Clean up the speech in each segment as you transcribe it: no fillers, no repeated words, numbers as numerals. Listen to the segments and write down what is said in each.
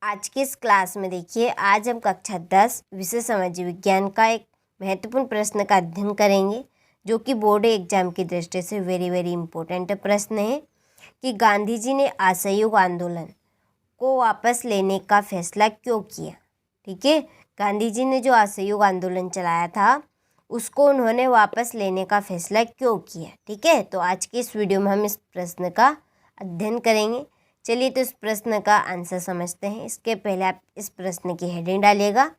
आज के इस क्लास में देखिए, आज हम कक्षा 10 विषय सामाजिक विज्ञान का एक महत्वपूर्ण प्रश्न का अध्ययन करेंगे, जो कि बोर्ड एग्जाम की दृष्टि से वेरी इम्पोर्टेंट प्रश्न है कि गांधी जी ने असहयोग आंदोलन को वापस लेने का फैसला क्यों किया। ठीक है, गांधी जी ने जो असहयोग आंदोलन चलाया था उसको उन्होंने वापस लेने का फैसला क्यों किया। ठीक है, तो आज के इस वीडियो में हम इस प्रश्न का अध्ययन करेंगे। चलिए तो इस प्रश्न का आंसर समझते हैं। इसके पहले आप इस प्रश्न की हेडिंग डालिएगा,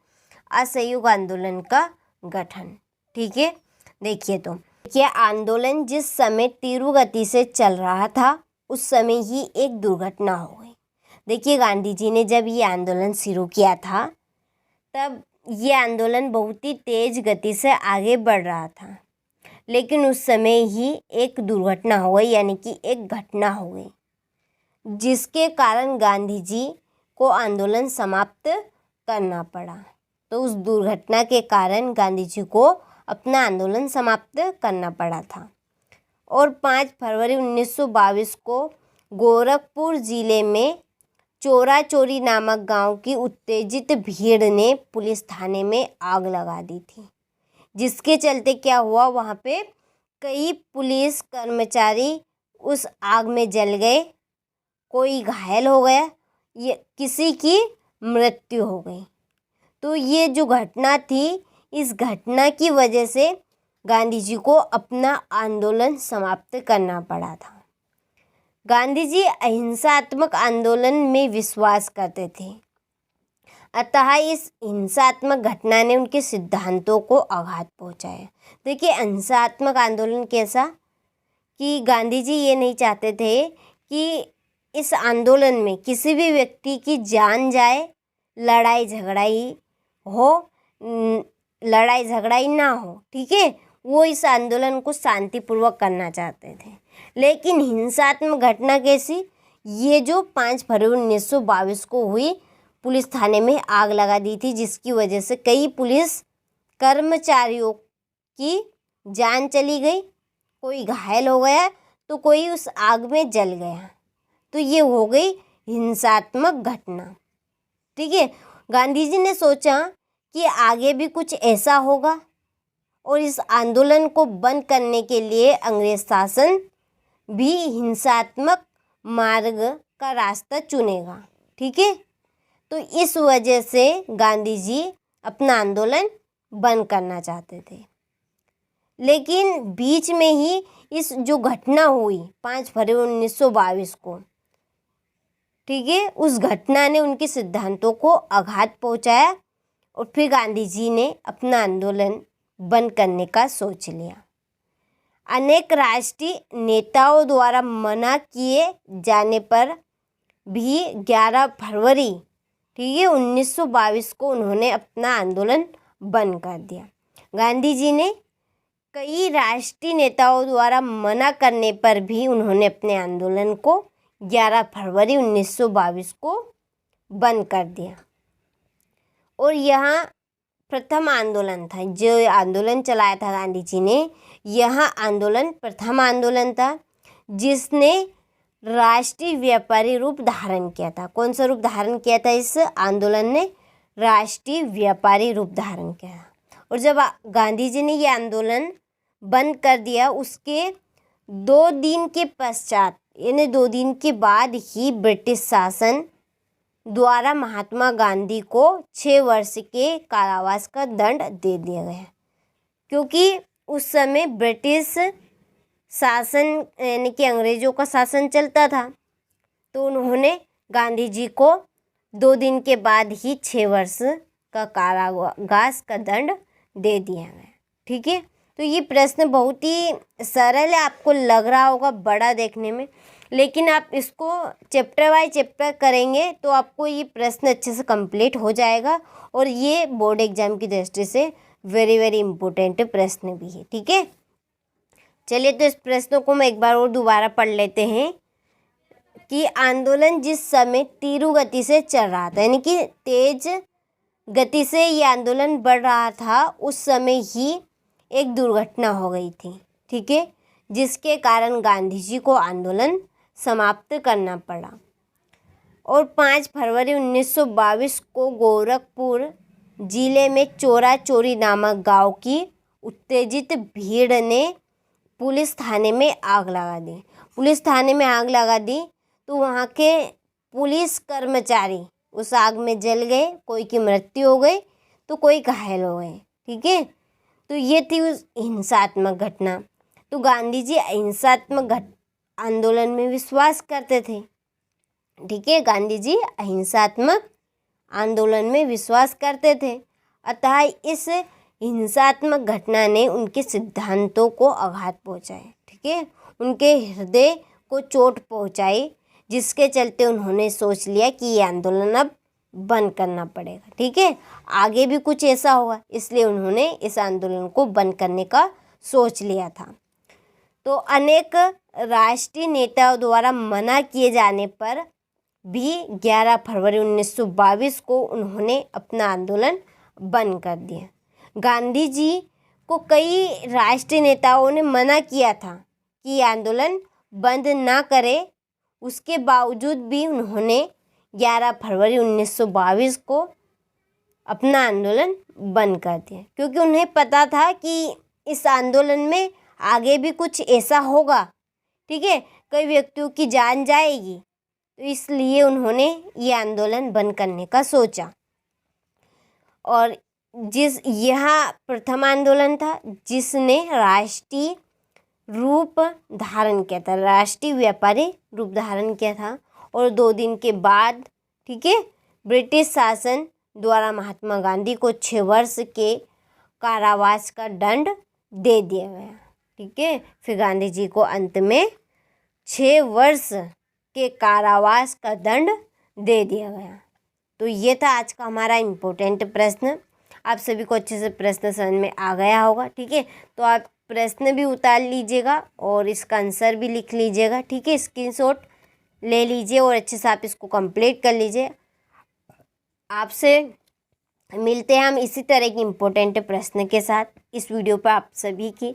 असहयोग आंदोलन का गठन। ठीक है, देखिए तो यह आंदोलन जिस समय तीव्र गति से चल रहा था उस समय ही एक दुर्घटना हो गई। देखिए, गांधी जी ने जब ये आंदोलन शुरू किया था तब ये आंदोलन बहुत ही तेज गति से आगे बढ़ रहा था, लेकिन उस समय ही एक दुर्घटना हो गई, यानी कि एक घटना हो गई, जिसके कारण गांधी जी को आंदोलन समाप्त करना पड़ा। तो उस दुर्घटना के कारण गांधी जी को अपना आंदोलन समाप्त करना पड़ा था। और 5 फरवरी 1922 को गोरखपुर जिले में चोरा चोरी नामक गांव की उत्तेजित भीड़ ने पुलिस थाने में आग लगा दी थी, जिसके चलते क्या हुआ, वहाँ पे कई पुलिस कर्मचारी उस आग में जल गए, कोई घायल हो गया, ये किसी की मृत्यु हो गई। तो ये जो घटना थी, इस घटना की वजह से गांधी जी को अपना आंदोलन समाप्त करना पड़ा था। गांधी जी अहिंसात्मक आंदोलन में विश्वास करते थे, अतः इस हिंसात्मक घटना ने उनके सिद्धांतों को आघात पहुंचाया। देखिए, अहिंसात्मक आंदोलन कैसा कि गांधी जी ये नहीं चाहते थे कि इस आंदोलन में किसी भी व्यक्ति की जान जाए, लड़ाई झगड़ाई ना हो। ठीक है, वो इस आंदोलन को शांतिपूर्वक करना चाहते थे। लेकिन हिंसात्मक घटना कैसी, ये जो 5 फरवरी 1922 को हुई, पुलिस थाने में आग लगा दी थी, जिसकी वजह से कई पुलिस कर्मचारियों की जान चली गई, कोई घायल हो गया तो कोई उस आग में जल गया। तो ये हो गई हिंसात्मक घटना। ठीक है, गांधी जी ने सोचा कि आगे भी कुछ ऐसा होगा और इस आंदोलन को बंद करने के लिए अंग्रेज शासन भी हिंसात्मक मार्ग का रास्ता चुनेगा। ठीक है, तो इस वजह से गांधी जी अपना आंदोलन बंद करना चाहते थे। लेकिन बीच में ही इस जो घटना हुई 5 फरवरी 1922 को, ठीक है, उस घटना ने उनके सिद्धांतों को आघात पहुंचाया और फिर गांधी जी ने अपना आंदोलन बंद करने का सोच लिया। अनेक राष्ट्रीय नेताओं द्वारा मना किए जाने पर भी 11 फरवरी 1922 को उन्होंने अपना आंदोलन बंद कर दिया। गांधी जी ने कई राष्ट्रीय नेताओं द्वारा मना करने पर भी उन्होंने अपने आंदोलन को 11 फरवरी 1922 को बंद कर दिया। और यहाँ प्रथम आंदोलन था, जो आंदोलन चलाया था गांधी जी ने, यह आंदोलन प्रथम आंदोलन था जिसने राष्ट्रीय व्यापारी रूप धारण किया था। कौन सा रूप धारण किया था इस आंदोलन ने? राष्ट्रीय व्यापारी रूप धारण किया। और जब गांधी जी ने ये आंदोलन बंद कर दिया, उसके 2 दिन के पश्चात, यानी 2 दिन के बाद ही ब्रिटिश शासन द्वारा महात्मा गांधी को 6 वर्ष के कारावास का दंड दे दिया गया, क्योंकि उस समय ब्रिटिश शासन यानी कि अंग्रेज़ों का शासन चलता था। तो उन्होंने गांधी जी को 2 दिन के बाद ही 6 वर्ष का कारावास का दंड दे दिया गया। ठीक है, तो ये प्रश्न बहुत ही सरल है, आपको लग रहा होगा बड़ा देखने में, लेकिन आप इसको चैप्टर बाय चैप्टर करेंगे तो आपको ये प्रश्न अच्छे से कंप्लीट हो जाएगा। और ये बोर्ड एग्जाम की दृष्टि से वेरी इम्पोर्टेंट प्रश्न भी है। ठीक है, चलिए तो इस प्रश्न को मैं एक बार और दोबारा पढ़ लेते हैं कि आंदोलन जिस समय तीव्र गति से चल रहा था, यानी कि तेज गति से ये आंदोलन बढ़ रहा था, उस समय ही एक दुर्घटना हो गई थी। ठीक है, जिसके कारण गांधी जी को आंदोलन समाप्त करना पड़ा। और 5 फरवरी 1922 को गोरखपुर जिले में चोरा चोरी नामक गांव की उत्तेजित भीड़ ने पुलिस थाने में आग लगा दी। पुलिस थाने में आग लगा दी तो वहाँ के पुलिस कर्मचारी उस आग में जल गए, कोई की मृत्यु हो गई तो कोई घायल हो गए। ठीक है, तो ये थी उस हिंसात्मक घटना। तो गांधी जी अहिंसात्मक आंदोलन में विश्वास करते थे। ठीक है, गांधी जी अहिंसात्मक आंदोलन में विश्वास करते थे, अतः इस हिंसात्मक घटना ने उनके सिद्धांतों को आघात पहुंचाए। ठीक है, उनके हृदय को चोट पहुंचाई, जिसके चलते उन्होंने सोच लिया कि ये आंदोलन अब बंद करना पड़ेगा। ठीक है, आगे भी कुछ ऐसा होगा, इसलिए उन्होंने इस आंदोलन को बंद करने का सोच लिया था। तो अनेक राष्ट्रीय नेताओं द्वारा मना किए जाने पर भी 11 फरवरी 1922 को उन्होंने अपना आंदोलन बंद कर दिया। गांधी जी को कई राष्ट्रीय नेताओं ने मना किया था कि ये आंदोलन बंद ना करें, उसके बावजूद भी उन्होंने 11 फरवरी 1922 को अपना आंदोलन बंद कर दिया, क्योंकि उन्हें पता था कि इस आंदोलन में आगे भी कुछ ऐसा होगा। ठीक है, कई व्यक्तियों की जान जाएगी, तो इसलिए उन्होंने ये आंदोलन बंद करने का सोचा। और यह प्रथम आंदोलन था जिसने राष्ट्रीय रूप धारण किया था, राष्ट्रीय व्यापारी रूप धारण किया था। और 2 दिन के बाद, ठीक है, ब्रिटिश शासन द्वारा महात्मा गांधी को 6 वर्ष के कारावास का दंड दे दिया गया। ठीक है, फिर गांधी जी को अंत में 6 वर्ष के कारावास का दंड दे दिया गया। तो ये था आज का हमारा इम्पोर्टेंट प्रश्न। आप सभी को अच्छे से प्रश्न समझ में आ गया होगा। ठीक है, तो आप प्रश्न भी उतार लीजिएगा और इसका आंसर भी लिख लीजिएगा। ठीक है, स्क्रीनशॉट ले लीजिए और अच्छे से आप इसको कंप्लीट कर लीजिए। आपसे मिलते हैं हम इसी तरह के इम्पोर्टेंट प्रश्न के साथ इस वीडियो पर आप सभी की।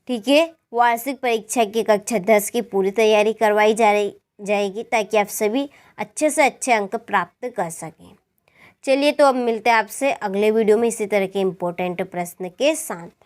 ठीक है, वार्षिक परीक्षा की कक्षा 10 की पूरी तैयारी करवाई जाएगी ताकि आप सभी अच्छे से अच्छे अंक प्राप्त कर सकें। चलिए, तो अब मिलते हैं आपसे अगले वीडियो में इसी तरह के इम्पोर्टेंट प्रश्न के साथ।